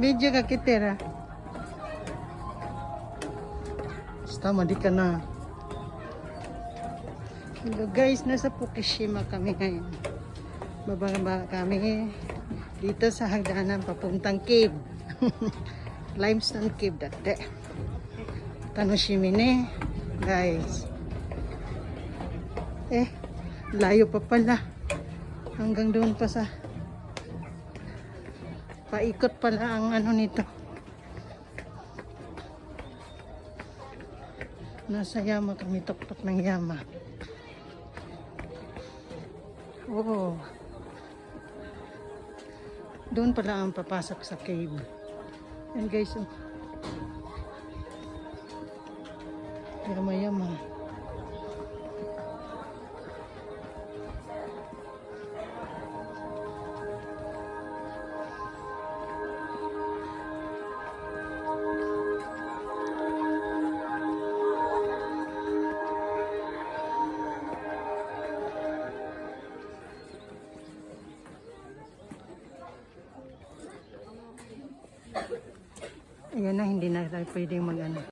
Video ka kitira. Basta madi ka na. Hello guys, nasa Fukushima kami ngayon. Bababa kami dito sa hagdanan papuntang cave. Limestone cave dati. Tanoshimi ne, guys. Layo pa pala. Hanggang doon pa sa paikot pala ang ano nito. Nasa Yama kami, tuktok ng Yama. Oh. Doon pala ang papasok sa cave. And guys, oh. Yama. Ayan na, hindi na tayo pwedeng mag-ano.